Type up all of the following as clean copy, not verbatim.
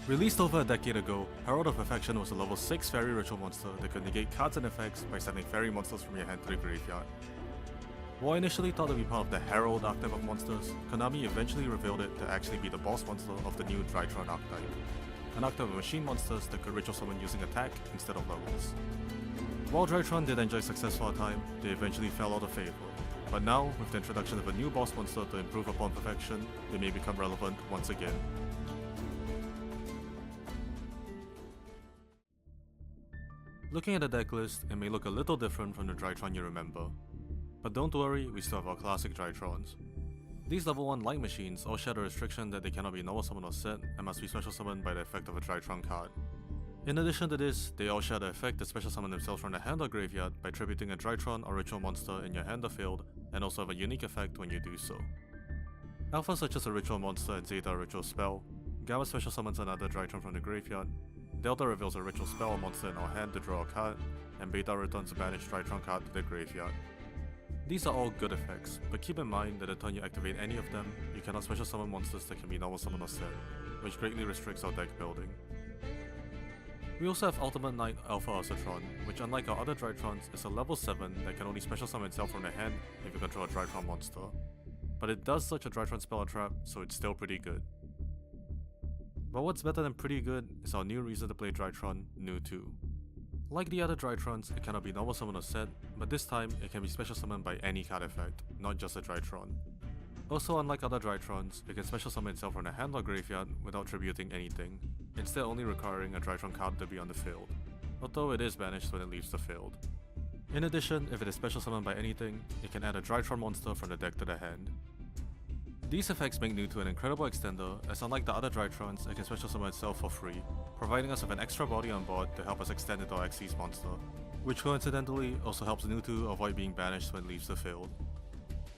Released over a decade ago, Herald of Perfection was a level 6 fairy ritual monster that could negate cards and effects by sending fairy monsters from your hand to the graveyard. While initially thought to be part of the Herald archetype of monsters, Konami eventually revealed it to actually be the boss monster of the new Drytron archetype, an archetype of machine monsters that could ritual summon using attack instead of levels. While Drytron did enjoy success for a time, they eventually fell out of favor. But now, with the introduction of a new boss monster to improve upon perfection, they may become relevant once again. Looking at the deck list, it may look a little different from the Drytron you remember. But don't worry, we still have our classic Drytrons. These level 1 light machines all share the restriction that they cannot be normal summoned or set and must be special summoned by the effect of a Drytron card. In addition to this, they all share the effect to special summon themselves from the hand or graveyard by tributing a Drytron or ritual monster in your hand or field, and also have a unique effect when you do so. Alpha such as a ritual monster and Zeta a ritual spell, Gamma special summons another Drytron from the graveyard, Delta reveals a ritual spell or monster in our hand to draw a card, and Beta returns a banished Drytron card to the graveyard. These are all good effects, but keep in mind that the turn you activate any of them, you cannot special summon monsters that can be normal summoned or set, which greatly restricts our deck building. We also have Ultimate Knight Alpha Urcatron, which unlike our other Drytrons is a level 7 that can only special summon itself from the hand if you control a Drytron monster. But it does such a Drytron spell or trap, so it's still pretty good. But what's better than pretty good is our new reason to play Drytron, Nu 2. Like the other Drytrons, it cannot be normal summoned or set, but this time it can be special summoned by any card effect, not just a Drytron. Also, unlike other Drytrons, it can special summon itself from the hand or graveyard without tributing anything, instead only requiring a Drytron card to be on the field, although it is banished when it leaves the field. In addition, if it is special summoned by anything, it can add a Drytron monster from the deck to the hand. These effects make Nu 2 an incredible extender, as unlike the other Drytrons, it can special summon itself for free, providing us with an extra body on board to help us extend into our Xyz monster, which coincidentally also helps Nu 2 avoid being banished when it leaves the field.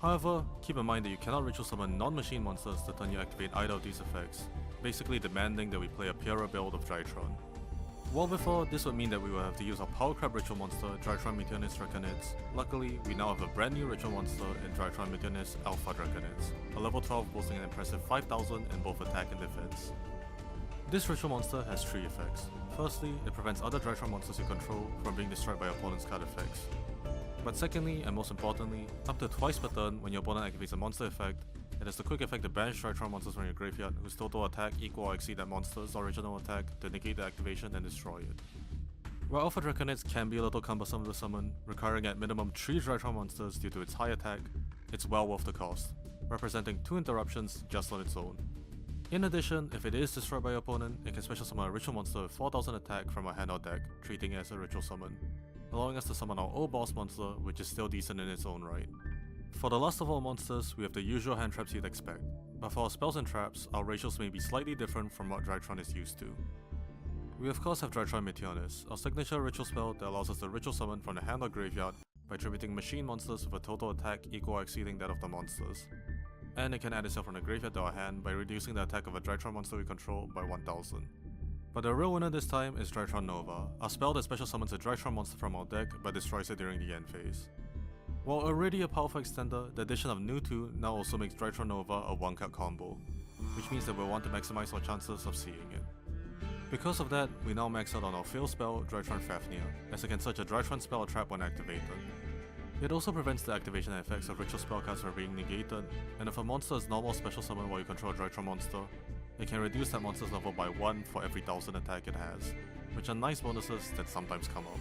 However, keep in mind that you cannot ritual summon non-machine monsters to turn you activate either of these effects, basically demanding that we play a purer build of Drytron. While before, this would mean that we would have to use our Power Crab ritual monster, Drytron Meteornis Draconitz. Luckily, we now have a brand new ritual monster in Drytron Meteornis Alpha Draconitz, a level 12 boasting an impressive 5000 in both attack and defense. This ritual monster has 3 effects. Firstly, it prevents other Drytron monsters you control from being destroyed by opponent's card effects. But secondly, and most importantly, up to twice per turn when your opponent activates a monster effect, it has the quick effect to banish Drytron monsters from your graveyard whose total attack equal or exceed that monster's original attack to negate the activation and destroy it. While Alpha Draconitz can be a little cumbersome to summon, requiring at minimum 3 Drytron monsters due to its high attack, it's well worth the cost, representing 2 interruptions just on its own. In addition, if it is destroyed by your opponent, it can special summon a ritual monster with 4000 attack from our hand or deck, treating it as a ritual summon, allowing us to summon our old boss monster, which is still decent in its own right. For the last of all monsters, we have the usual hand traps you'd expect, but for our spells and traps, our ratios may be slightly different from what Drytron is used to. We of course have Drytron Meteornis, our signature ritual spell that allows us to ritual summon from the hand or graveyard by tributing machine monsters with a total attack equal or exceeding that of the monsters. And it can add itself from the graveyard to our hand by reducing the attack of a Drytron monster we control by 1000. But the real winner this time is Drytron Nova, a spell that special summons a Drytron monster from our deck but destroys it during the end phase. While already a powerful extender, the addition of Nu 2 now also makes Drytron Nova a one-cut combo, which means that we'll want to maximize our chances of seeing it. Because of that, we now max out on our fail spell, Drytron Fafnir, as it can search a Drytron spell or trap when activated. It also prevents the activation effects of ritual spell cards from being negated, and if a monster is normal special summon while you control a Drytron monster, it can reduce that monster's level by 1 for every 1000 attack it has, which are nice bonuses that sometimes come up.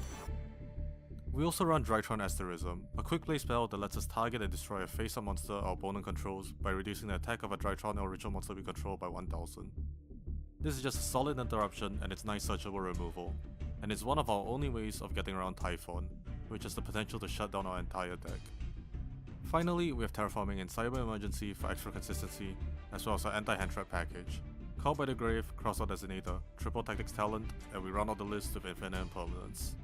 We also run Drytron Asterism, a quick play spell that lets us target and destroy a face-up monster our opponent controls by reducing the attack of a Drytron or ritual monster we control by 1000. This is just a solid interruption and it's nice searchable removal, and it's one of our only ways of getting around Typhon, which has the potential to shut down our entire deck. Finally, we have Terraforming and Cyber Emergency for extra consistency, as well as our anti-hand trap package. Call by the Grave, Crossout Designator, Triple Tactics Talent, and we run out the list with Infinite Impermanence.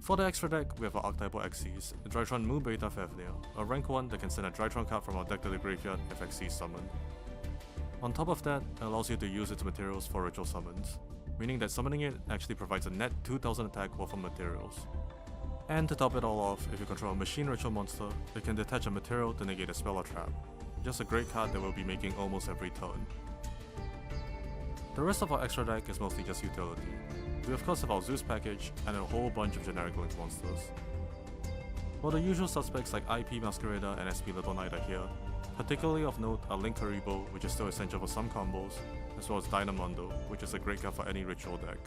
For the extra deck, we have our archetypal Xyz, Drytron Moon Beta Fafnir, a rank 1 that can send a Drytron card from our deck to the graveyard if Xyz summoned. On top of that, it allows you to use its materials for ritual summons, meaning that summoning it actually provides a net 2000 attack worth of materials. And to top it all off, if you control a machine ritual monster, it can detach a material to negate a spell or trap. Just a great card that will be making almost every turn. The rest of our extra deck is mostly just utility. We of course have our Zeus package and a whole bunch of generic link monsters. While the usual suspects like IP Masquerader and SP Little Knight are here, particularly of note are Link Karibo, which is still essential for some combos, as well as Dynamondo, which is a great card for any ritual deck.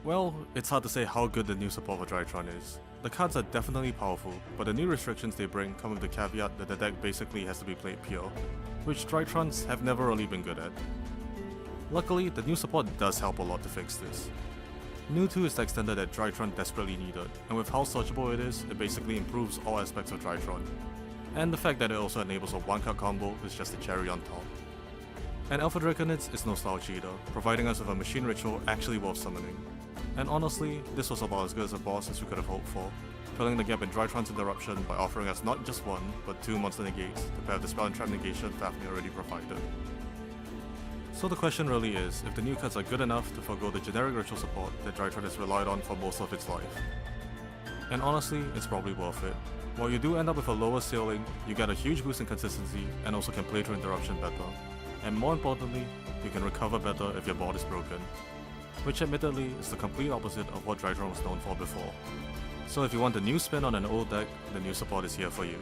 Well, it's hard to say how good the new support for Drytron is. The cards are definitely powerful, but the new restrictions they bring come with the caveat that the deck basically has to be played pure, which Drytrons have never really been good at. Luckily, the new support does help a lot to fix this. New 2 is the extender that Drytron desperately needed, and with how searchable it is, it basically improves all aspects of Drytron. And the fact that it also enables a one-card combo is just a cherry on top. And Alpha Draconids is no slouch either, providing us with a machine ritual actually worth summoning. And honestly, this was about as good as a boss as we could have hoped for, filling the gap in Drytron's interruption by offering us not just one, but 2 monster negates to pair with the spell and trap negation Fafnir already provided. So the question really is, if the new cards are good enough to forgo the generic ritual support that Drytron has relied on for most of its life. And honestly, it's probably worth it. While you do end up with a lower ceiling, you get a huge boost in consistency and also can play through interruption better. And more importantly, you can recover better if your board is broken. Which admittedly is the complete opposite of what Drytron was known for before. So if you want a new spin on an old deck, the new support is here for you.